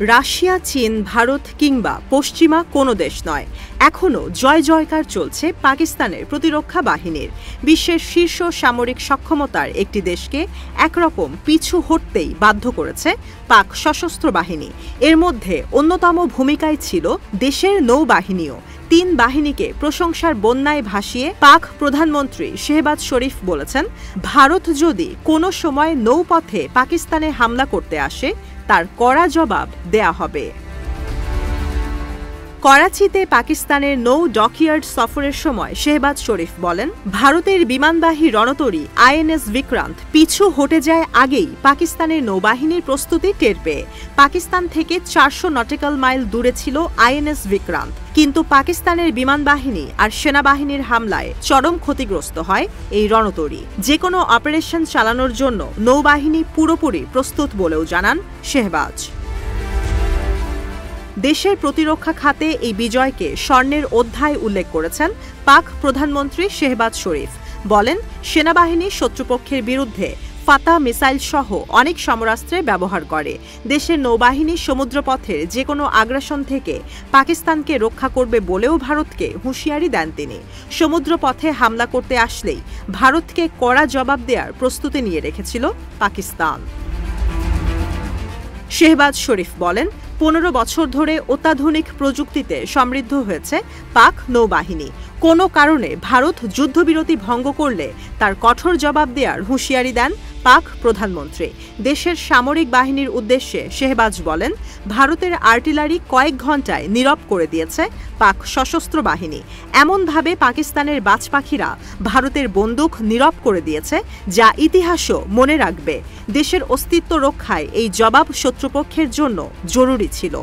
Russia, চীন, ভারত কিংবা পশ্চিমা কোনো দেশ নয়, এখনও জয় জয়কার চলছে পাকিস্তানের প্রতিরক্ষা বাহিনীর। বিশ্বের শীর্ষ সামরিক সক্ষমতার একটি দেশকে একরকম পিছু হটতেই বাধ্য করেছে পাক সশস্ত্র বাহিনী। এর মধ্যে অন্যতম ভূমিকায় ছিল দেশের নৌবাহিনীও। ৩ বাহিনীকে প্রশংসার বন্যায় ভাসিয়ে পাক প্রধানমন্ত্রী শেহবাজ শরীফ বলেছেন, ভারত যদি কোনো সময় নৌপথে পাকিস্তানে হামলা করতে আসে তার কড়া জবাব দেয়া হবে। করাচিতে পাকিস্তানের নৌ ডকইয়ার্ড সফরের সময় শেহবাজ শরীফ বলেন, ভারতের বিমানবাহী রণতরী আইএনএস বিক্রান্ত পিছু হটে যায় আগেই পাকিস্তানের নৌবাহিনীর প্রস্তুতি টের পেয়ে। পাকিস্তান থেকে ৪০০ নটিক্যাল মাইল দূরে ছিল আইএনএস বিক্রান্ত, কিন্তু পাকিস্তানের বিমানবাহিনী আর সেনাবাহিনীর হামলায় চরম ক্ষতিগ্রস্ত হয় এই রণতরী। যে কোনো অপারেশন চালানোর জন্য নৌবাহিনী পুরোপুরি প্রস্তুত বলেও জানান শেহবাজ। দেশের প্রতিরক্ষা খাতে এই বিজয়কে স্বর্ণের অধ্যায় উল্লেখ করেছেন পাক প্রধানমন্ত্রী শেহবাজ শরীফ। বলেন, সেনাবাহিনী শত্রুপক্ষের বিরুদ্ধে ফাতা মিসাইল সহ অনেক সমরাস্ত্রে ব্যবহার করে। দেশের নৌবাহিনী সমুদ্রপথের যে কোনো আগ্রাসন থেকে পাকিস্তানকে রক্ষা করবে বলেও ভারতকে হুঁশিয়ারি দেন তিনি। সমুদ্রপথে হামলা করতে আসলেই ভারতকে কড়া জবাব দেওয়ার প্রস্তুতি নিয়ে রেখেছিল পাকিস্তান। শেহবাজ শরীফ বলেন, ১৫ বছর ধরে অত্যাধুনিক প্রযুক্তিতে সমৃদ্ধ হয়েছে পাক নৌবাহিনী। কোনো কারণে ভারত যুদ্ধবিরতি ভঙ্গ করলে তার কঠোর জবাব দেওয়ার হুঁশিয়ারি দেন পাক প্রধানমন্ত্রী। দেশের সামরিক বাহিনীর উদ্দেশ্যে শেহবাজ বলেন, ভারতের আর্টিলারি কয়েক ঘণ্টায় নীরব করে দিয়েছে পাক সশস্ত্র বাহিনী। এমনভাবে পাকিস্তানের বাজপাখিরা ভারতের বন্দুক নীরব করে দিয়েছে, যা ইতিহাসও মনে রাখবে। দেশের অস্তিত্ব রক্ষায় এই জবাব শত্রুপক্ষের জন্য জরুরি ছিল।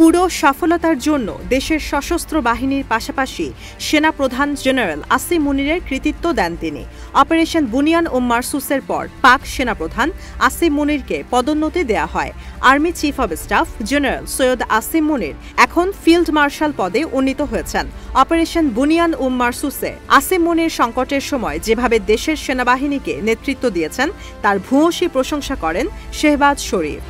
পুরো সফলতার জন্য দেশের সশস্ত্র বাহিনীর পাশাপাশি সেনাপ্রধান জেনারেল আসিম মুনিরের কৃতিত্ব দেন তিনি। অপারেশন বুনিয়ান ও মারসুসের পর পাক সেনাপ্রধান আসিম মুনিরকে পদোন্নতি দেয়া হয়। Army chief of staff general Syed Asim Munir এখন ফিল্ড মার্শাল পদে উন্নীত হয়েছেন। অপারেশন বুনিয়ান ও মারসুসে আসিম মুনির সংকটের সময় যেভাবে দেশের সেনাবাহিনীকে নেতৃত্ব দিয়েছেন তার ভূয়সী প্রশংসা করেন শেহবাজ শরীফ।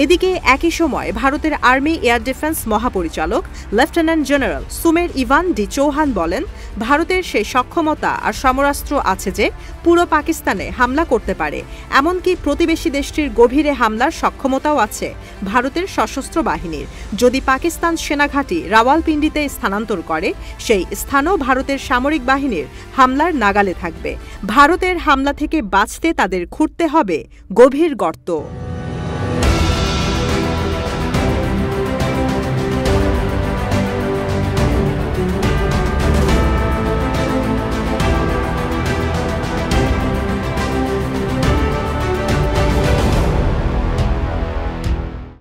এদিকে একই সময় ভারতের আর্মি এয়ার ডিফেন্স মহাপরিচালক লেফটেন্যান্ট জেনারেল সুমের ইভান ডি চৌহান বলেন, ভারতের সেই সক্ষমতা আর সমরাস্ত্র আছে যে পুরো পাকিস্তানে হামলা করতে পারে। এমনকি প্রতিবেশী দেশটির গভীরে হামলার সক্ষমতাও আছে ভারতের সশস্ত্র বাহিনীর। যদি পাকিস্তান সেনাঘাঁটি রাওয়ালপিন্ডিতে স্থানান্তর করে, সেই স্থানও ভারতের সামরিক বাহিনীর হামলার নাগালে থাকবে। ভারতের হামলা থেকে বাঁচতে তাদের খুঁড়তে হবে গভীর গর্ত।